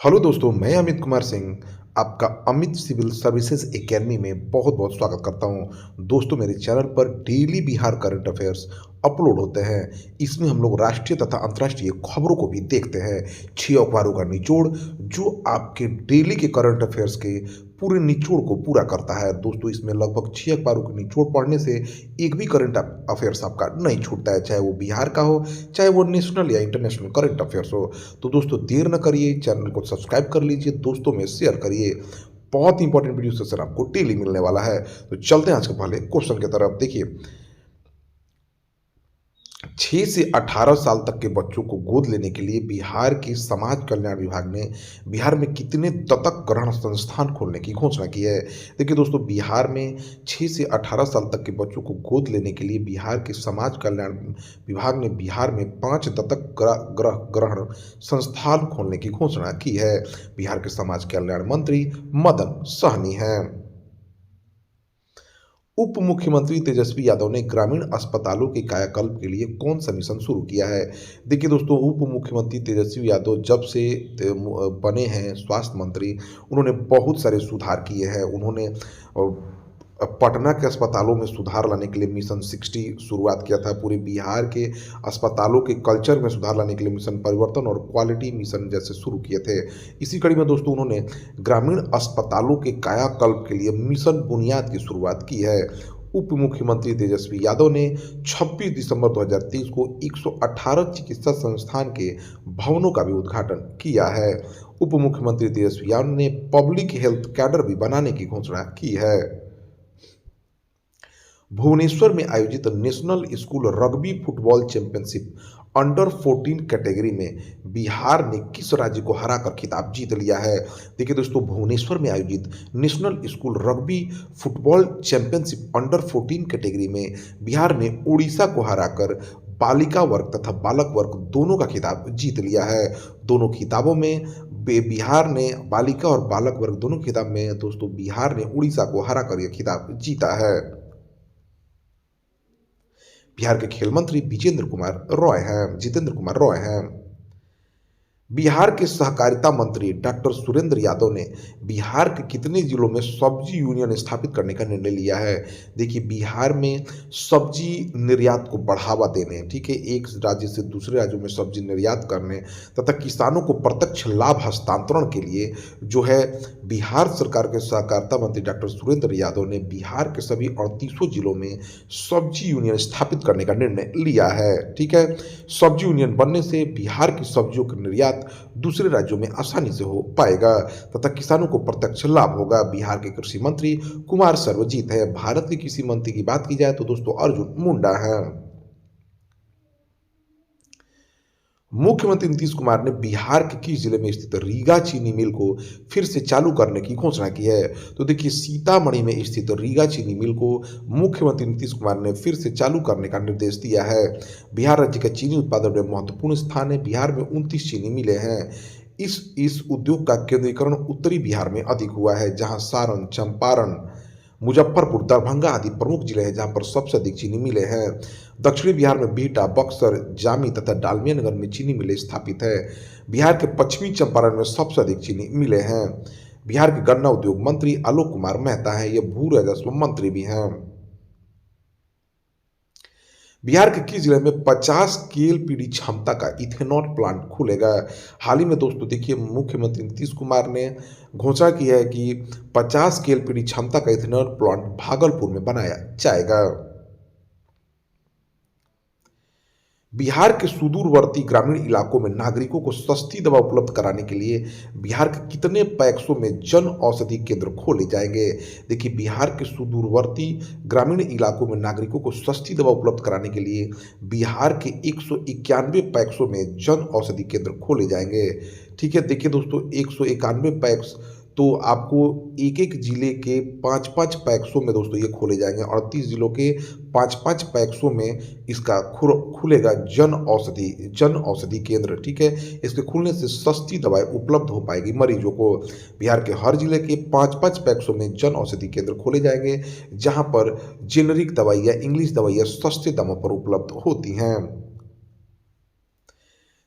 Hello दोस्तों, मैं अमित कुमार सिंह आपका अमित सिविल सर्विसेज एकेडमी में बहुत बहुत स्वागत करता हूं। दोस्तों, मेरे चैनल पर daily Bihar current affairs upload होते हैं। इसमें हम लोग राष्ट्रीय तथा अंतर्राष्ट्रीय खबरों को भी देखते हैं। 6 अखबारों का निचोड़ जो आपके डेली के करंट अफेयर्स के पूरे निचोड़ को पूरा करता है। दोस्तों, इसमें लगभग 6 अखबारों के निचोड़ पढ़ने से एक भी करंट अफेयर्स आपका नहीं छूटता है, चाहे वो बिहार का हो, चाहे वो नेशनल या इंटरनेशनल करंट अफेयर्स हो। तो दोस्तों, देर न करिए, चैनल को सब्सक्राइब कर लीजिए, दोस्तों में शेयर करिए। बहुत इंपॉर्टेंट वीडियो सेशन आपको डेली मिलने वाला है। तो चलते हैं आज के पहले क्वेश्चन की तरफ। देखिए, 6 से 18 साल तक के बच्चों को गोद लेने के लिए बिहार के समाज कल्याण विभाग ने बिहार में कितने दत्तक ग्रहण संस्थान खोलने की घोषणा की है। देखिए दोस्तों, बिहार में 6 से 18 साल तक के बच्चों को गोद लेने के लिए बिहार के समाज कल्याण विभाग ने बिहार में 5 दत्तक ग्रहण संस्थान खोलने की घोषणा की है। बिहार के समाज कल्याण मंत्री मदन सहनी हैं। उप मुख्यमंत्री तेजस्वी यादव ने ग्रामीण अस्पतालों के कायाकल्प के लिए कौन सा मिशन शुरू किया है। देखिए दोस्तों, उप मुख्यमंत्री तेजस्वी यादव जब से बने हैं स्वास्थ्य मंत्री, उन्होंने बहुत सारे सुधार किए हैं। उन्होंने पटना के अस्पतालों में सुधार लाने के लिए मिशन 60 शुरुआत किया था। पूरे बिहार के अस्पतालों के कल्चर में सुधार लाने के लिए मिशन परिवर्तन और क्वालिटी मिशन जैसे शुरू किए थे। इसी कड़ी में दोस्तों, उन्होंने ग्रामीण अस्पतालों के कायाकल्प के लिए मिशन बुनियाद की शुरुआत की है। उप मुख्यमंत्री तेजस्वी यादव ने 26 दिसंबर 2023 को 118 चिकित्सा संस्थान के भवनों का भी उद्घाटन किया है। उप मुख्यमंत्री तेजस्वी यादव ने पब्लिक हेल्थ कैडर भी बनाने की घोषणा की है। भुवनेश्वर में आयोजित national school rugby football championship under 14 category में बिहार ने किस राज्य को हराकर खिताब जीत लिया है। देखिए दोस्तों, भुवनेश्वर में आयोजित national school rugby football championship under 14 category में बिहार ने उड़ीसा को हराकर बालिका वर्ग तथा बालक वर्ग दोनों का खिताब जीत लिया है। दोनों खिताबों में बिहार ने बालिका और बालक वर्ग दोनों खिताब में दोस्तों बिहार ने उड़ीसा को हराकर यह खिताब जीता है। बिहार के खेल मंत्री जितेंद्र कुमार रॉय हैं। बिहार के सहकारिता मंत्री डॉक्टर सुरेंद्र यादव ने बिहार के कितने जिलों में सब्जी यूनियन स्थापित करने का निर्णय लिया है। देखिए, बिहार में सब्जी निर्यात को बढ़ावा देने, ठीक है, एक राज्य से दूसरे राज्यों में सब्जी निर्यात करने तथा किसानों को प्रत्यक्ष लाभ हस्तांतरण के लिए जो है बिहार सरकार के सहकारिता मंत्री डॉक्टर सुरेंद्र यादव ने बिहार के सभी 38 जिलों में सब्जी यूनियन स्थापित करने का निर्णय लिया है। ठीक है, सब्जी यूनियन बनने से बिहार की सब्जियों का निर्यात दूसरे राज्यों में आसानी से हो पाएगा तथा किसानों को प्रत्यक्ष लाभ होगा। बिहार के कृषि मंत्री कुमार सर्वजीत है। भारत के कृषि मंत्री की बात की जाए तो दोस्तों अर्जुन मुंडा है। मुख्यमंत्री नीतीश कुमार ने बिहार के किस जिले में स्थित रीगा चीनी मिल को फिर से चालू करने की घोषणा की है। तो देखिए, सीतामढ़ी में स्थित रीगा चीनी मिल को मुख्यमंत्री नीतीश कुमार ने फिर से चालू करने का निर्देश दिया है। बिहार राज्य का चीनी उत्पादन में महत्वपूर्ण स्थान है। बिहार में 29 चीनी मिलें हैं। इस उद्योग का केंद्रीकरण उत्तरी बिहार में अधिक हुआ है, जहां सारण, चंपारण, मुजफ्फरपुर, दरभंगा आदि प्रमुख जिले हैं जहां पर सबसे अधिक चीनी मिलें हैं। दक्षिणी बिहार में बिहटा, बक्सर, जामी तथा डालमियानगर में चीनी मिलें स्थापित है। बिहार के पश्चिमी चंपारण में सबसे अधिक चीनी मिलें हैं। बिहार के गन्ना उद्योग मंत्री आलोक कुमार मेहता हैं। ये भू राजस्व मंत्री भी हैं। बिहार के किस जिले में 50 केएलपीडी क्षमता का इथेनॉल प्लांट खुलेगा। हाल ही में दोस्तों देखिए, मुख्यमंत्री नीतीश कुमार ने घोषणा की है कि 50 केएलपीडी क्षमता का इथेनॉल प्लांट भागलपुर में बनाया जाएगा। बिहार के सुदूरवर्ती ग्रामीण इलाकों में नागरिकों को सस्ती दवा उपलब्ध कराने के लिए बिहार के कितने पैक्सों में जन औषधि केंद्र खोले जाएंगे। देखिए, बिहार के सुदूरवर्ती ग्रामीण इलाकों में नागरिकों को सस्ती दवा उपलब्ध कराने के लिए बिहार के 191 पैक्सों में जन औषधि केंद्र खोले जाएंगे। ठीक है, देखिए दोस्तों, 191 पैक्स तो आपको एक एक जिले के 5-5 पैक्सों में दोस्तों ये खोले जाएंगे। 38 जिलों के 5-5 पैक्सों में इसका खुलेगा जन औषधि केंद्र। ठीक है, इसके खुलने से सस्ती दवाएं उपलब्ध हो पाएगी मरीजों को। बिहार के हर जिले के 5-5 पैक्सों में जन औषधि केंद्र खोले जाएंगे, जहां पर जेनरिक दवाइयाँ, इंग्लिश दवाइयाँ सस्ते दामों पर उपलब्ध होती हैं।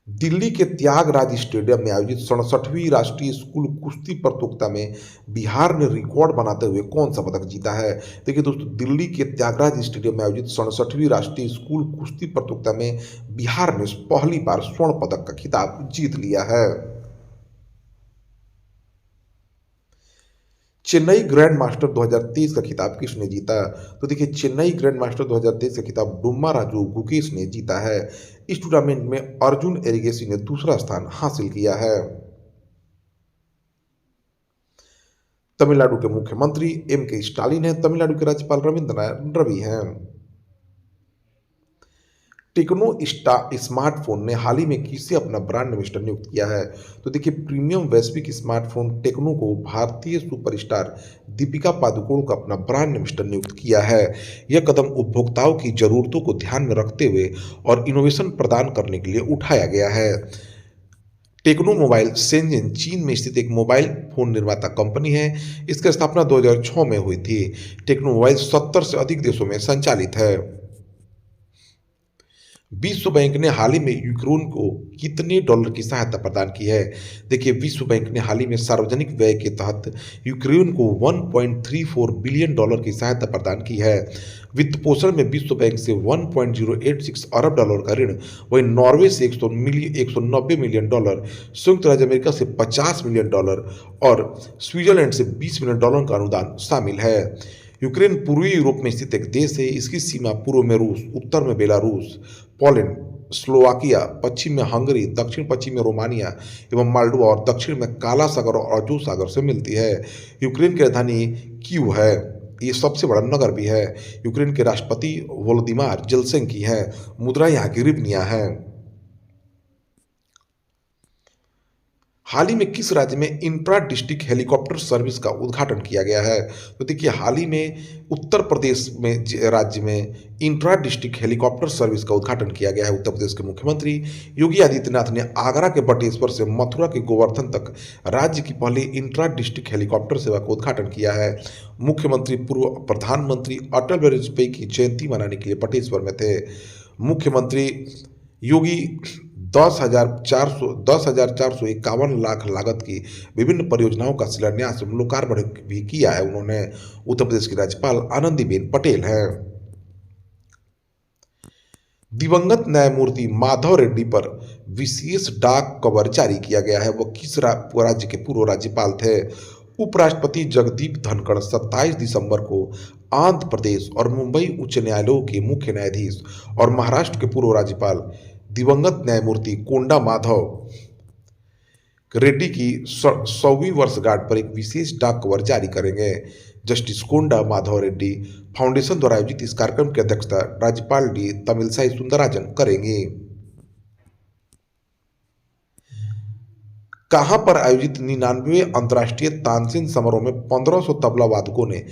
दिल्ली के त्यागराज स्टेडियम में आयोजित 67वीं राष्ट्रीय स्कूल कुश्ती प्रतियोगिता में बिहार ने रिकॉर्ड बनाते हुए कौन सा पदक जीता है। देखिए दोस्तों, दिल्ली के त्यागराज स्टेडियम में आयोजित 67वीं राष्ट्रीय स्कूल कुश्ती प्रतियोगिता में बिहार ने पहली बार स्वर्ण पदक का खिताब जीत लिया है। चेन्नई ग्रैंड मास्टर 2023 का खिताब किसने जीता? तो देखिए, चेन्नई ग्रैंड मास्टर 2023 का खिताब डुम्मा राजू गुकेश ने जीता है। इस टूर्नामेंट में अर्जुन एरिगेसी ने दूसरा स्थान हासिल किया है। तमिलनाडु के मुख्यमंत्री M.K. स्टालिन हैं। तमिलनाडु के राज्यपाल रविंद्र नारायण रवि हैं। टेक्नो स्मार्टफोन ने हाल ही में किसे अपना ब्रांड एम्बेसडर नियुक्त किया है? तो देखिए, प्रीमियम वैश्विक स्मार्टफोन टेक्नो को भारतीय सुपरस्टार दीपिका पादुकोण को अपना ब्रांड एम्बेसडर नियुक्त किया है। यह कदम उपभोक्ताओं की जरूरतों को ध्यान में रखते हुए और इनोवेशन प्रदान करने के लिए उठाया गया है। टेक्नो मोबाइल शेंजन चीन में स्थित एक मोबाइल फोन निर्माता कंपनी है। इसकी स्थापना 2006 में हुई थी। टेक्नो मोबाइल 70 से अधिक देशों में संचालित है। विश्व बैंक ने हाल ही में यूक्रेन को कितने डॉलर की सहायता प्रदान की है? देखिए, विश्व बैंक ने हाल ही में सार्वजनिक व्यय के तहत यूक्रेन को 1.34 बिलियन डॉलर की सहायता प्रदान की है। वित्त पोषण में विश्व बैंक से 1.086 अरब डॉलर का ऋण, वहीं नॉर्वे से 190 मिलियन डॉलर, संयुक्त राज्य अमेरिका से 50 मिलियन डॉलर और स्विट्जरलैंड से 20 मिलियन डॉलर का अनुदान शामिल है। यूक्रेन पूर्वी यूरोप में स्थित एक देश है। इसकी सीमा पूर्व में रूस, उत्तर में बेलारूस, पोलैंड, स्लोवाकिया, पश्चिम में हंगरी, दक्षिण पश्चिम में रोमानिया एवं माल्डोवा और दक्षिण में काला सागर और अजो सागर से मिलती है। यूक्रेन की राजधानी कीव है। ये सबसे बड़ा नगर भी है। यूक्रेन के राष्ट्रपति वोलोदिमार जेलेंस्की हैं। मुद्रा यहाँ की रिवनिया है। हाल ही में किस राज्य में इंट्रा डिस्ट्रिक्ट हेलीकॉप्टर सर्विस का उद्घाटन किया गया है? तो देखिए, हाल ही में उत्तर प्रदेश में राज्य में इंट्रा डिस्ट्रिक्ट हेलीकॉप्टर सर्विस का उद्घाटन किया गया है। उत्तर प्रदेश के मुख्यमंत्री योगी आदित्यनाथ ने आगरा के बटेश्वर से मथुरा के गोवर्धन तक राज्य की पहली इंट्रा डिस्ट्रिक्ट हेलीकॉप्टर सेवा का उद्घाटन किया है। मुख्यमंत्री पूर्व प्रधानमंत्री अटल बिहारी वाजपेयी की जयंती मनाने के लिए बटेश्वर में थे। मुख्यमंत्री योगी 10,451 लाख लागत की विभिन्न परियोजनाओं का शिलान्यास एवं लोकार्पण भी किया है। उन्होंने उत्तर प्रदेश की राज्यपाल आनंदीबेन पटेल हैं। दिवंगत न्यायमूर्ति माधव रेड्डी पर विशेष डाक कवर जारी किया गया है। वह किस राज्य के पूर्व राज्यपाल थे? उपराष्ट्रपति जगदीप धनखड़ 27 दिसंबर को आंध्र प्रदेश और मुंबई उच्च न्यायालयों के मुख्य न्यायाधीश और महाराष्ट्र के पूर्व राज्यपाल दिवंगत न्यायमूर्ति कोंडा माधव रेड्डी की 100वीं वर्षगांठ पर एक विशेष डाक कवर जारी करेंगे। जस्टिस कोंडा माधव रेड्डी फाउंडेशन द्वारा आयोजित इस कार्यक्रम की अध्यक्षता राज्यपाल डी तमिलसाई सुंदरराजन करेंगे। कहां पर आयोजित 99वें अंतर्राष्ट्रीय तानसेन समारोह में 1500 तबला वादकों ने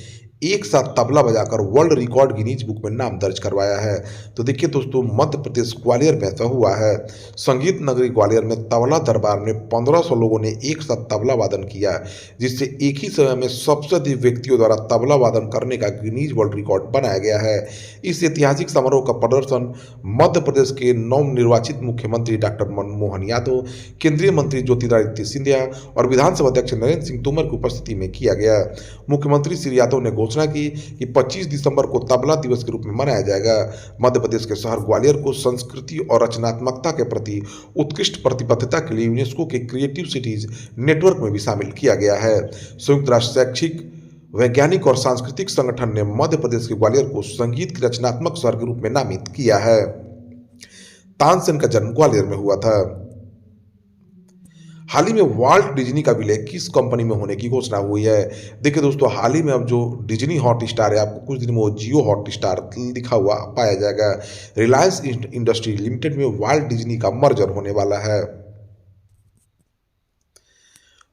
एक साथ तबला बजाकर वर्ल्ड रिकॉर्ड गिनीज बुक में नाम दर्ज करवाया है? तो देखिए दोस्तों, मध्य प्रदेश ग्वालियर में ऐसा हुआ है। संगीत नगरी ग्वालियर में तबला दरबार में 1500 लोगों ने एक साथ तबला वादन किया, जिससे एक ही समय में सबसे अधिक व्यक्तियों द्वारा तबला वादन करने का गिनीज वर्ल्ड रिकॉर्ड बनाया गया है। इस ऐतिहासिक समारोह का प्रदर्शन मध्य प्रदेश के नवनिर्वाचित मुख्यमंत्री डॉक्टर मनमोहन यादव, केंद्रीय मंत्री ज्योतिरादित्य सिंधिया और विधानसभा अध्यक्ष नरेंद्र सिंह तोमर की उपस्थिति में किया गया। मुख्यमंत्री श्री यादव ने घोषणा की कि 25 दिसंबर को तबला दिवस के रूप में मनाया जाएगा। मध्य प्रदेश के शहर ग्वालियर को संस्कृति और रचनात्मकता के प्रति उत्कृष्ट प्रतिबद्धता के लिए यूनेस्को के क्रिएटिव सिटीज नेटवर्क में भी शामिल किया गया है। संयुक्त राष्ट्र शैक्षिक, वैज्ञानिक और सांस्कृतिक संगठन ने मध्य प्रदेश के ग्वालियर को संगीत की रचनात्मक शहर के रूप में नामित किया है। तानसेन का जन्म ग्वालियर में हुआ था। हाल ही में वाल्ट डिज्नी का विलय किस कंपनी में होने की घोषणा हुई है? देखिए दोस्तों, हाल ही में अब जो डिज्नी हॉटस्टार है, आपको कुछ दिन में वो जियो हॉटस्टार लिखा हुआ पाया जाएगा। रिलायंस इंडस्ट्री लिमिटेड में वाल्ट डिज्नी का मर्जर होने वाला है।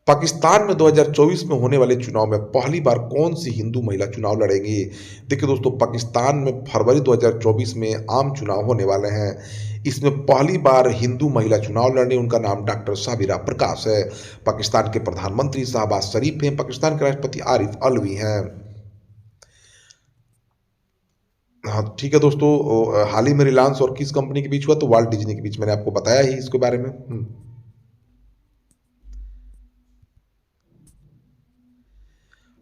पाकिस्तान में 2024 में होने वाले चुनाव में पहली बार कौन सी हिंदू महिला चुनाव लड़ेंगी? देखिए दोस्तों, पाकिस्तान में फरवरी 2024 में आम चुनाव होने वाले हैं। इसमें पहली बार हिंदू महिला चुनाव लड़ने, उनका नाम डॉक्टर साबिरा प्रकाश है। पाकिस्तान के प्रधानमंत्री शहबाज शरीफ हैं। पाकिस्तान के राष्ट्रपति आरिफ अलवी हैं। हाँ, ठीक है दोस्तों। हाल ही में रिलायंस और किस कंपनी के बीच हुआ? तो वाल्ट डिज्नी के बीच। मैंने आपको बताया ही इसके बारे में।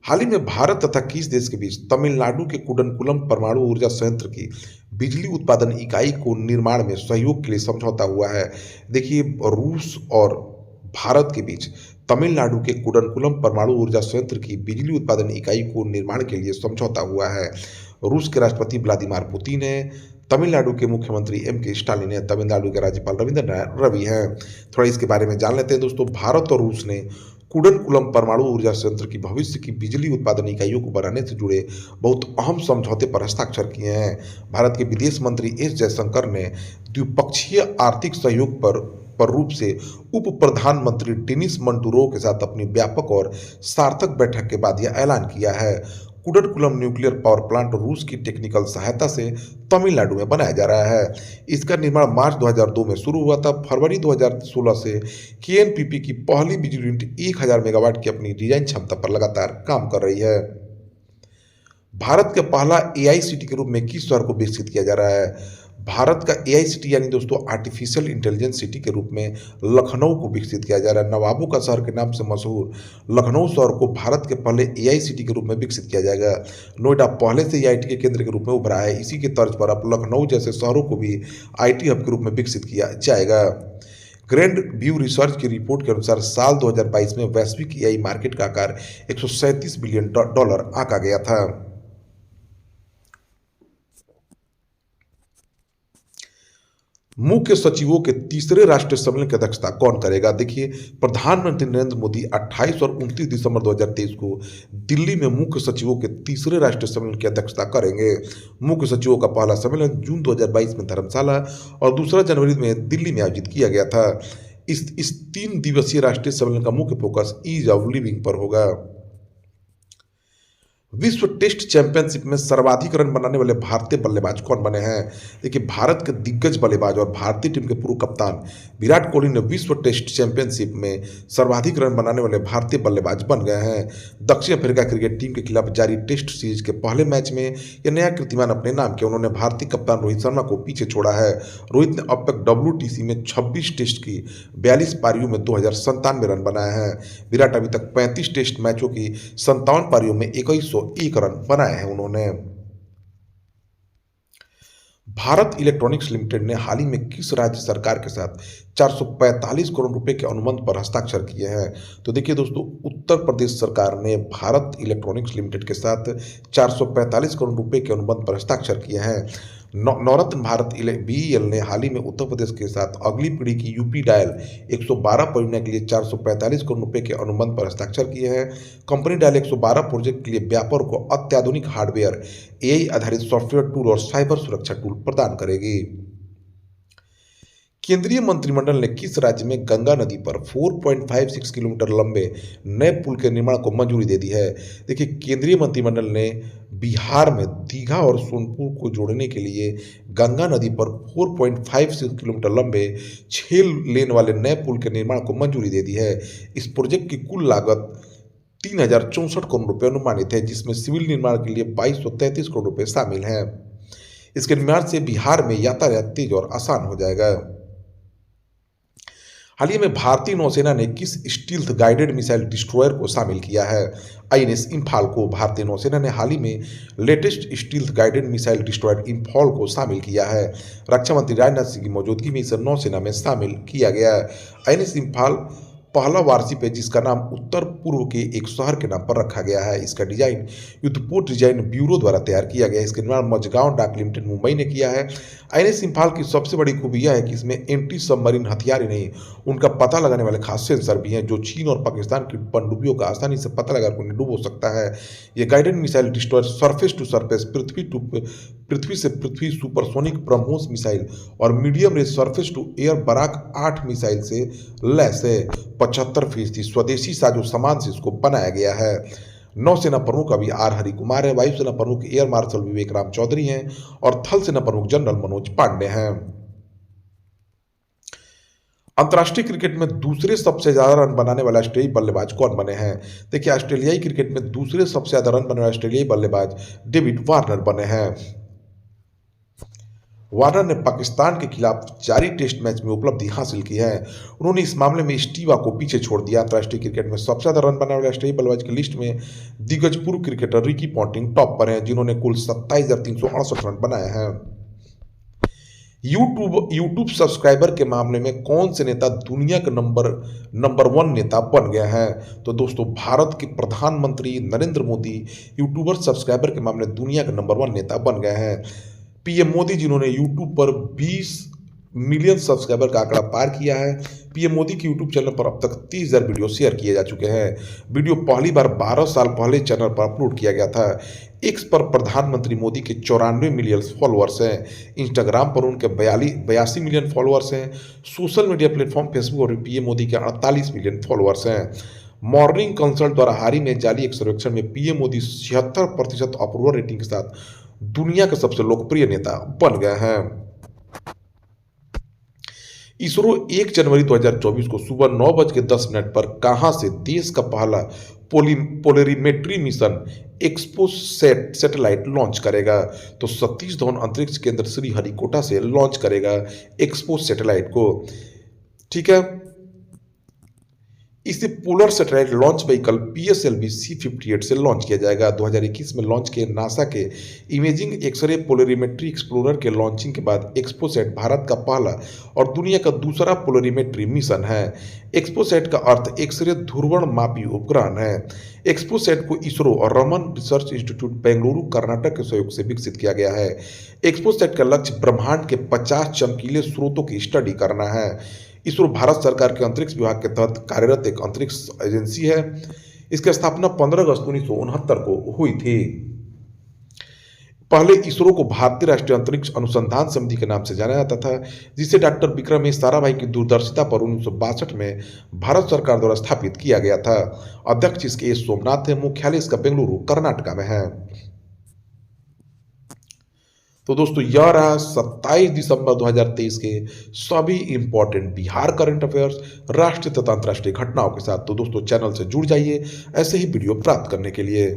हाल ही में भारत तथा किस देश के बीच तमिलनाडु के कुडनकुलम परमाणु ऊर्जा संयंत्र की बिजली उत्पादन इकाई को निर्माण में सहयोग के लिए समझौता हुआ है? देखिए, रूस और भारत के बीच तमिलनाडु के कुडनकुलम परमाणु ऊर्जा संयंत्र की बिजली उत्पादन इकाई को निर्माण के लिए समझौता हुआ है। रूस के राष्ट्रपति व्लादिमीर पुतिन है, तमिलनाडु के मुख्यमंत्री M.K. स्टालिन है, तमिलनाडु के राज्यपाल रविंद्र रवि हैं। थोड़ा इसके बारे में जान लेते हैं दोस्तों। भारत और रूस ने कुडनकुलम परमाणु ऊर्जा संयंत्र की भविष्य की बिजली उत्पादन इकाइयों को बनाने से जुड़े बहुत अहम समझौते पर हस्ताक्षर किए हैं। भारत के विदेश मंत्री एस जयशंकर ने द्विपक्षीय आर्थिक सहयोग पर रूप से उप प्रधानमंत्री डेनिस मंटूरोव के साथ अपनी व्यापक और सार्थक बैठक के बाद यह ऐलान किया है। कुडनकुलम न्यूक्लियर पावर प्लांट रूस की टेक्निकल सहायता से तमिलनाडु में बनाया जा रहा है। इसका निर्माण मार्च 2002 में शुरू हुआ था। फरवरी 2016 से केएनपीपी की पहली बिजली यूनिट 1000 मेगावाट की अपनी डिजाइन क्षमता पर लगातार काम कर रही है। भारत का पहला एआई सिटी के रूप में किस शहर को विकसित किया जा रहा है? भारत का एआई सिटी यानी दोस्तों आर्टिफिशियल इंटेलिजेंस सिटी के रूप में लखनऊ को विकसित किया जा रहा है। नवाबों का शहर के नाम से मशहूर लखनऊ शहर को भारत के पहले एआई सिटी के रूप में विकसित किया जाएगा। नोएडा पहले से ही आईटी के केंद्र के रूप में उभरा है। इसी के तर्ज पर अब लखनऊ जैसे शहरों को भी आईटी हब के रूप में विकसित किया जाएगा। ग्रैंड व्यू रिसर्च की रिपोर्ट के अनुसार साल 2022 में वैश्विक एआई मार्केट का आकार 137 बिलियन डॉलर आंका गया था। मुख्य सचिवों के तीसरे राष्ट्रीय सम्मेलन की अध्यक्षता कौन करेगा? देखिए, प्रधानमंत्री नरेंद्र मोदी 28 और 29 दिसंबर 2023 को दिल्ली में मुख्य सचिवों के तीसरे राष्ट्रीय सम्मेलन की अध्यक्षता करेंगे। मुख्य सचिवों का पहला सम्मेलन जून 2022 में धर्मशाला और दूसरा जनवरी में दिल्ली में आयोजित किया गया था। इस 3 दिवसीय राष्ट्रीय सम्मेलन का मुख्य फोकस ईज ऑफ लिविंग पर होगा। विश्व टेस्ट चैंपियनशिप में सर्वाधिक रन बनाने वाले भारतीय बल्लेबाज कौन बने हैं? देखिए, भारत के दिग्गज बल्लेबाज और भारतीय टीम के पूर्व कप्तान विराट कोहली ने विश्व टेस्ट चैंपियनशिप में सर्वाधिक रन बनाने वाले भारतीय बल्लेबाज बन गए हैं। दक्षिण अफ्रीका क्रिकेट टीम के खिलाफ जारी टेस्ट सीरीज के पहले मैच में यह नया कीर्तिमान अपने नाम किया। उन्होंने भारतीय कप्तान रोहित शर्मा को पीछे छोड़ा है। रोहित ने अब तक WTC में 26 टेस्ट की 42 पारियों में 2097 रन बनाए हैं। विराट अभी तक 35 टेस्ट मैचों की 57 पारियों में 2101 रन बनाए हैं उन्होंने। भारत इलेक्ट्रॉनिक्स लिमिटेड ने हाल ही में किस राज्य सरकार के साथ 445 करोड़ रुपए के अनुबंध पर हस्ताक्षर किए हैं? तो देखिए दोस्तों, उत्तर प्रदेश सरकार ने भारत इलेक्ट्रॉनिक्स लिमिटेड के साथ 445 करोड़ रुपए के अनुबंध पर हस्ताक्षर किए हैं। नवरत्न भारत BEL ने हाल ही में उत्तर प्रदेश के साथ अगली पीढ़ी की यूपी डायल 112 परियोजना के लिए 445 करोड़ रुपए के अनुबंध पर हस्ताक्षर किए हैं। कंपनी डायल 112 प्रोजेक्ट के लिए व्यापार को अत्याधुनिक हार्डवेयर, एआई आधारित सॉफ्टवेयर टूल और साइबर सुरक्षा टूल प्रदान करेगी। केंद्रीय मंत्रिमंडल ने किस राज्य में गंगा नदी पर 4.56 किलोमीटर लंबे नए पुल के निर्माण को मंजूरी दे दी है? देखिए, केंद्रीय मंत्रिमंडल ने बिहार में दीघा और सोनपुर को जोड़ने के लिए गंगा नदी पर 4.56 किलोमीटर लंबे 6 लेन वाले नए पुल के निर्माण को मंजूरी दे दी है। इस प्रोजेक्ट की कुल लागत 3064 करोड़ रुपये अनुमानित है, जिसमें सिविल निर्माण के लिए 2233 करोड़ रुपये शामिल हैं। इसके निर्माण से बिहार में यातायात तेज और आसान हो जाएगा। हाल ही में भारतीय नौसेना ने किस स्टील्थ गाइडेड मिसाइल डिस्ट्रॉयर को शामिल किया है? INS इम्फाल को भारतीय नौसेना ने हाल ही में latest stealth guided missile destroyer Imphal को शामिल किया है। रक्षा मंत्री राजनाथ सिंह की मौजूदगी में इसे नौसेना में शामिल किया गया है। INS इम्फाल पहला वारशिप है जिसका नाम उत्तर पूर्व के एक शहर के नाम पर रखा गया है। इसका डिजाइन युद्धपोत डिजाइन ब्यूरो द्वारा तैयार किया गया है। इसका निर्माण मझगांव डाक लिमिटेड मुंबई ने किया है। INS इम्फाल की सबसे बड़ी खूबी यह है कि इसमें एंटी सबमरीन हथियार ही नहीं, उनका पता लगाने वाले खास सेंसर भी हैं जो चीन और पाकिस्तान की पनडुब्बियों का आसानी से पता लगाकर उन्हें डुबो सकता है। यह guided missile destroyer surface to surface, पृथ्वी से पृथ्वी सुपरसोनिक ब्रह्मोस मिसाइल और medium range surface to air Barak 8 missile से लैस है। 75% स्वदेशी साजो सामान से इसको बनाया गया है। नौसेना प्रमुख अभी R हरिकुमार है, वायुसेना प्रमुख एयर मार्शल विवेक राम चौधरी हैं और थल सेना प्रमुख जनरल मनोज पांडे हैं। अंतर्राष्ट्रीय क्रिकेट में दूसरे सबसे ज्यादा रन बनाने वाले ऑस्ट्रेलियाई बल्लेबाज कौन बने हैं? देखिए, ऑस्ट्रेलियाई क्रिकेट में दूसरे सबसे ज्यादा रन बनाने वाले ऑस्ट्रेलियाई बल्लेबाज डेविड वार्नर बने हैं। वार्नर ने पाकिस्तान के खिलाफ जारी टेस्ट मैच में उपलब्धि हासिल की है। उन्होंने इस मामले में स्टीवा को पीछे छोड़ दिया। अंतर्राष्ट्रीय क्रिकेट में सबसे ज्यादा रन बनाने वाले ऑस्ट्रेलियाई बल्लेबाज की लिस्ट में दिग्गज पूर्व क्रिकेटर रिकी पॉन्टिंग टॉप पर हैं, जिन्होंने कुल 27,368 रन बनाए हैं। यूट्यूब सब्सक्राइबर के मामले में कौन से नेता दुनिया के नंबर 1 नेता बन गया है? तो दोस्तों, भारत के प्रधानमंत्री नरेंद्र मोदी यूट्यूबर सब्सक्राइबर के मामले में दुनिया के नंबर 1 नेता बन गए हैं। पीएम मोदी, जिन्होंने यूट्यूब पर 20 मिलियन सब्सक्राइबर का आंकड़ा पार किया है। पीएम मोदी के यूट्यूब चैनल पर अब तक 30,000 वीडियो शेयर किए जा चुके हैं। वीडियो पहली बार 12 साल पहले चैनल पर अपलोड किया गया था। एक्स पर प्रधानमंत्री मोदी के 94 मिलियन फॉलोअर्स हैं। इंस्टाग्राम पर उनके 82 मिलियन फॉलोअर्स हैं। सोशल मीडिया प्लेटफॉर्म फेसबुक और पीएम मोदी के 48 मिलियन फॉलोअर्स हैं। मॉर्निंग कंसल्ट द्वारा हाल ही में जारी एक सर्वेक्षण में पीएम मोदी 76% अप्रूवल रेटिंग के साथ दुनिया के सबसे लोकप्रिय नेता बन गए हैं। इसरो 1 जनवरी 2024 को सुबह 9:10 पर कहां से देश का पहला polarimetry mission XPoSat satellite launch करेगा? तो सतीश धवन अंतरिक्ष केंद्र श्रीहरिकोटा से लॉन्च करेगा एक्सपोस सैटेलाइट को। ठीक है, इसे polar satellite launch vehicle PSLV C58 से लॉन्च किया जाएगा। 2021 में लॉन्च किए नासा के इमेजिंग एक्सरे पोलरीमेट्री एक्सप्लोरर के लॉन्चिंग के बाद एक्सपोसैट भारत का पहला और दुनिया का दूसरा पोलरीमेट्री मिशन है। एक्सपोसैट का अर्थ एक्सरे ध्रुवण मापी उपग्रह है। एक्सपोसैट को इसरो और रमन रिसर्च इंस्टीट्यूट बेंगलुरु कर्नाटक के सहयोग से विकसित किया गया है। एक्सपोसैट का लक्ष्य ब्रह्मांड के 50 चमकीले स्रोतों की स्टडी करना है। इसरो भारत सरकार के अंतरिक्ष विभाग के तहत कार्यरत एक अंतरिक्ष एजेंसी है। इसकी स्थापना 15 अगस्त 1969 को हुई थी। पहले इसरो को भारतीय राष्ट्रीय अंतरिक्ष अनुसंधान समिति के नाम से जाना जाता था, जिसे डॉक्टर विक्रम एस साराभाई की दूरदर्शिता पर 1962 में भारत सरकार द्वारा स्थापित किया गया था। अध्यक्ष इसके एस सोमनाथ है। मुख्यालय इसका बेंगलुरु कर्नाटका में है। तो दोस्तों, यह रहा 27 दिसंबर 2023 के सभी इंपॉर्टेंट बिहार करंट अफेयर्स, राष्ट्रीय तथा अंतर्राष्ट्रीय घटनाओं के साथ। तो दोस्तों, चैनल से जुड़ जाइए ऐसे ही वीडियो प्राप्त करने के लिए।